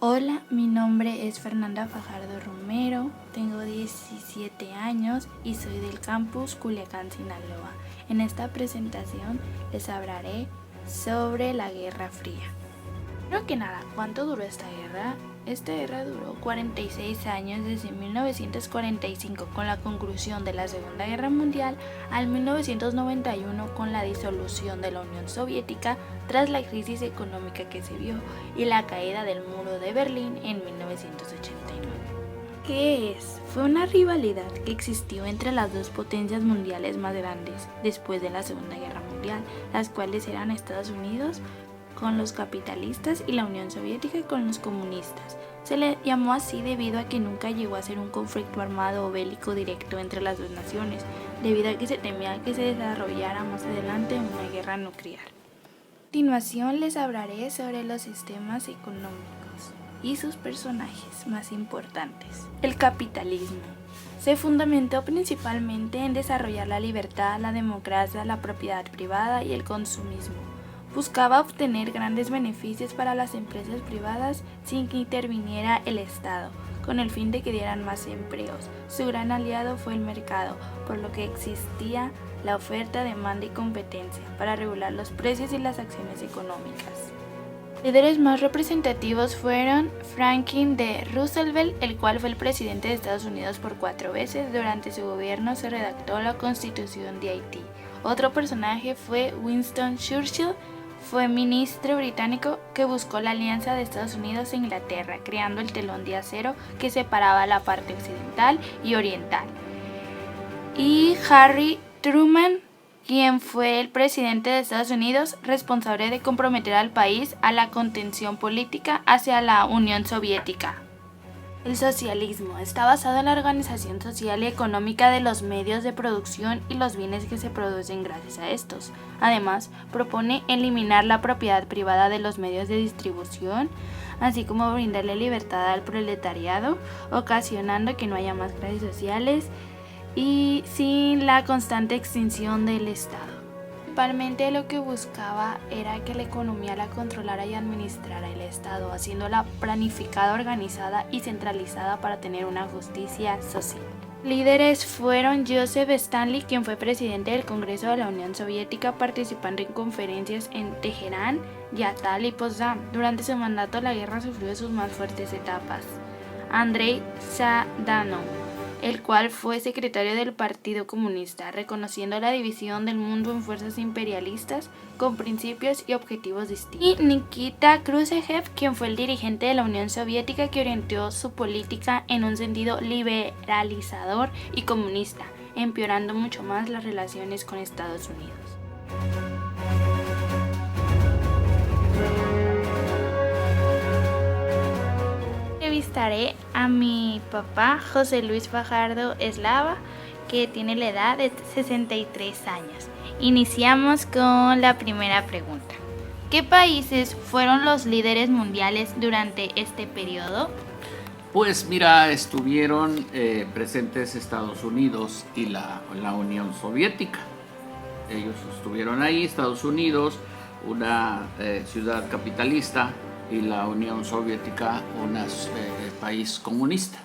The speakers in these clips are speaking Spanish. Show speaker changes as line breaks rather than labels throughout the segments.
Hola, mi nombre es Fernanda Fajardo Romero, tengo 17 años y soy del campus Culiacán, Sinaloa. En esta presentación les hablaré sobre la Guerra Fría. Primero que nada, ¿cuánto duró esta guerra? Esta guerra duró 46 años, desde 1945 con la conclusión de la Segunda Guerra Mundial al 1991 con la disolución de la Unión Soviética tras la crisis económica que se vio y la caída del muro de Berlín en 1989. ¿Qué es? Fue una rivalidad que existió entre las dos potencias mundiales más grandes después de la Segunda Guerra Mundial, las cuales eran Estados Unidos con los capitalistas y la Unión Soviética con los comunistas. Se le llamó así debido a que nunca llegó a ser un conflicto armado o bélico directo entre las dos naciones, debido a que se temía que se desarrollara más adelante una guerra nuclear. A continuación les hablaré sobre los sistemas económicos y sus personajes más importantes. El capitalismo se fundamentó principalmente en desarrollar la libertad, la democracia, la propiedad privada y el consumismo. Buscaba obtener grandes beneficios para las empresas privadas sin que interviniera el Estado, con el fin de que dieran más empleos. Su gran aliado fue el mercado, por lo que existía la oferta, demanda y competencia para regular los precios y las acciones económicas. Los líderes más representativos fueron Franklin D. Roosevelt, el cual fue el presidente de Estados Unidos por 4 veces. Durante su gobierno se redactó la Constitución de Haití. Otro personaje fue Winston Churchill. Fue ministro británico que buscó la alianza de Estados Unidos e Inglaterra, creando el telón de acero que separaba la parte occidental y oriental. Y Harry Truman, quien fue el presidente de Estados Unidos, responsable de comprometer al país a la contención política hacia la Unión Soviética. El socialismo está basado en la organización social y económica de los medios de producción y los bienes que se producen gracias a estos. Además, propone eliminar la propiedad privada de los medios de distribución, así como brindarle libertad al proletariado, ocasionando que no haya más clases sociales y sin la constante extinción del Estado. Principalmente lo que buscaba era que la economía la controlara y administrara el Estado, haciéndola planificada, organizada y centralizada para tener una justicia social. Líderes fueron Joseph Stalin, quien fue presidente del Congreso de la Unión Soviética, participando en conferencias en Teherán, Yalta y Potsdam. Durante su mandato la guerra sufrió sus más fuertes etapas. Andrei Zhdanov, el cual fue secretario del Partido Comunista, reconociendo la división del mundo en fuerzas imperialistas con principios y objetivos distintos. Y Nikita Khrushchev, quien fue el dirigente de la Unión Soviética que orientó su política en un sentido liberalizador y comunista, empeorando mucho más las relaciones con Estados Unidos. Entrevistaré a mi papá, José Luis Fajardo Eslava, que tiene la edad de 63 años. Iniciamos con la primera pregunta. ¿Qué países fueron los líderes mundiales durante este periodo?
Pues mira, estuvieron presentes Estados Unidos y la Unión Soviética. Ellos estuvieron ahí, Estados Unidos, una ciudad capitalista, y la Unión Soviética, un país comunista.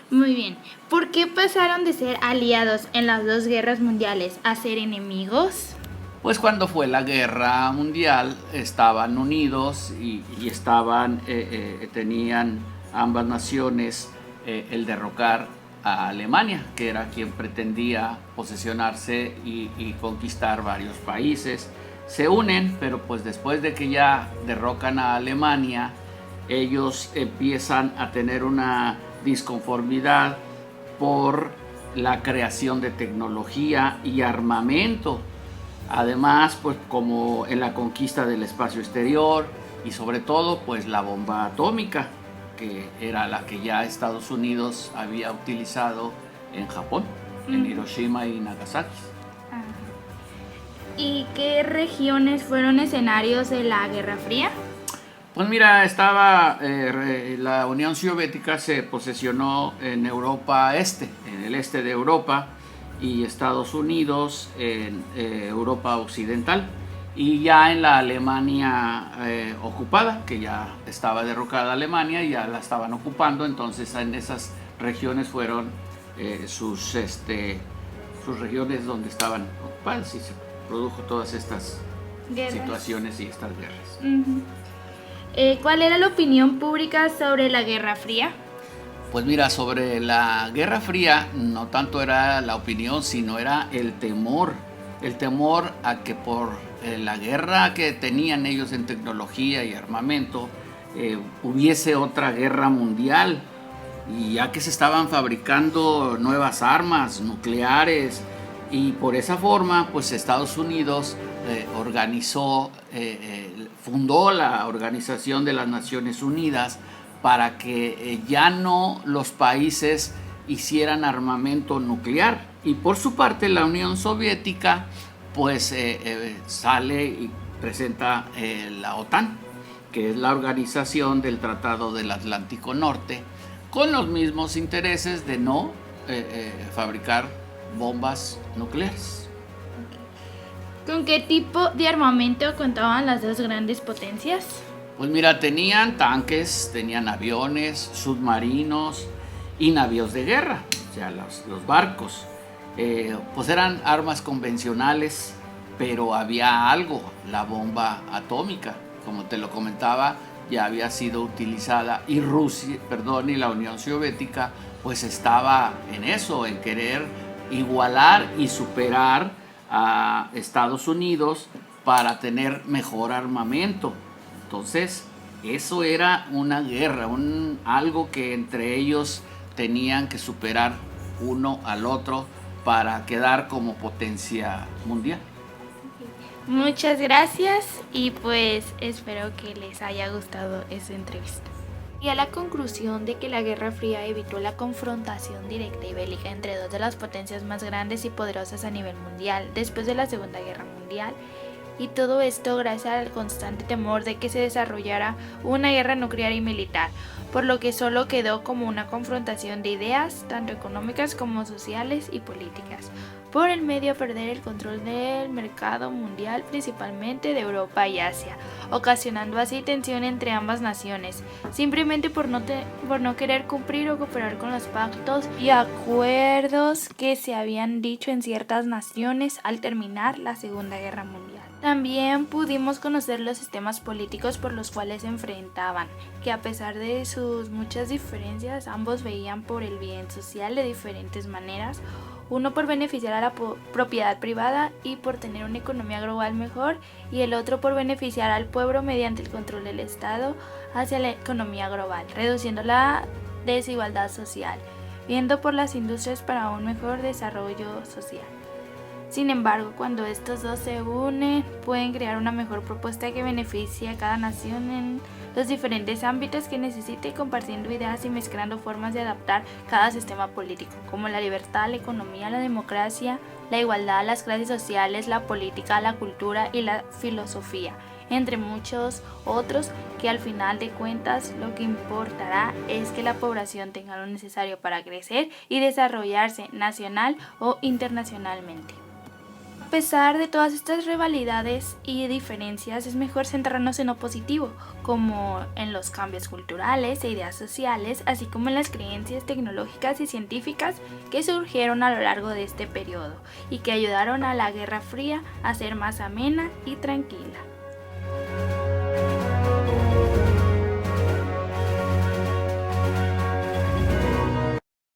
Muy bien. ¿Por qué pasaron de ser aliados en las dos guerras mundiales a ser enemigos?
Pues cuando fue la guerra mundial estaban unidos y tenían ambas naciones el derrocar a Alemania, que era quien pretendía posesionarse y conquistar varios países. Se unen, pero pues después de que ya derrocan a Alemania, ellos empiezan a tener una disconformidad por la creación de tecnología y armamento. Además, pues como en la conquista del espacio exterior y sobre todo pues la bomba atómica, que era la que ya Estados Unidos había utilizado en Japón, en Hiroshima y Nagasaki.
¿Y qué regiones fueron escenarios de la Guerra Fría?
Pues mira, estaba la Unión Soviética se posesionó en Europa Este, en el este de Europa, y Estados Unidos en Europa Occidental. y ya en la Alemania ocupada, que ya estaba derrocada Alemania y ya la estaban ocupando, entonces en esas regiones fueron sus regiones donde estaban ocupadas y se produjo todas estas situaciones y estas guerras.
¿Cuál era la opinión pública sobre la Guerra Fría?
Pues mira, sobre la Guerra Fría no tanto era la opinión, sino era el temor a que por la guerra que tenían ellos en tecnología y armamento, hubiese otra guerra mundial, y ya que se estaban fabricando nuevas armas nucleares, y por esa forma pues Estados Unidos fundó la Organización de las Naciones Unidas para que ya no los países hicieran armamento nuclear. Y por su parte la Unión Soviética pues sale y presenta la OTAN, que es la Organización del Tratado del Atlántico Norte, con los mismos intereses de no fabricar bombas nucleares.
¿Con qué tipo de armamento contaban las dos grandes potencias?
Pues mira, tenían tanques, tenían aviones, submarinos y navíos de guerra, o sea, los barcos. Pues eran armas convencionales, pero había algo, la bomba atómica, como te lo comentaba, ya había sido utilizada, y la Unión Soviética pues estaba en eso, en querer igualar y superar a Estados Unidos para tener mejor armamento. Entonces eso era una guerra, algo que entre ellos tenían que superar uno al otro para quedar como potencia mundial.
Muchas gracias y pues espero que les haya gustado esta entrevista. Y a la conclusión de que la Guerra Fría evitó la confrontación directa y bélica entre dos de las potencias más grandes y poderosas a nivel mundial después de la Segunda Guerra Mundial, y todo esto gracias al constante temor de que se desarrollara una guerra nuclear y militar, por lo que solo quedó como una confrontación de ideas, tanto económicas como sociales y políticas, por el medio a perder el control del mercado mundial, principalmente de Europa y Asia, ocasionando así tensión entre ambas naciones, simplemente por no querer cumplir o cooperar con los pactos y acuerdos que se habían dicho en ciertas naciones al terminar la Segunda Guerra Mundial. También pudimos conocer los sistemas políticos por los cuales se enfrentaban, que a pesar de sus muchas diferencias, ambos veían por el bien social de diferentes maneras, uno por beneficiar a la propiedad privada y por tener una economía global mejor, y el otro por beneficiar al pueblo mediante el control del Estado hacia la economía global, reduciendo la desigualdad social, viendo por las industrias para un mejor desarrollo social. Sin embargo, cuando estos dos se unen, pueden crear una mejor propuesta que beneficie a cada nación en los diferentes ámbitos que necesite, compartiendo ideas y mezclando formas de adaptar cada sistema político, como la libertad, la economía, la democracia, la igualdad, las clases sociales, la política, la cultura y la filosofía, entre muchos otros, que al final de cuentas lo que importará es que la población tenga lo necesario para crecer y desarrollarse nacional o internacionalmente. A pesar de todas estas rivalidades y diferencias, es mejor centrarnos en lo positivo, como en los cambios culturales e ideas sociales, así como en las creencias tecnológicas y científicas que surgieron a lo largo de este periodo y que ayudaron a la Guerra Fría a ser más amena y tranquila.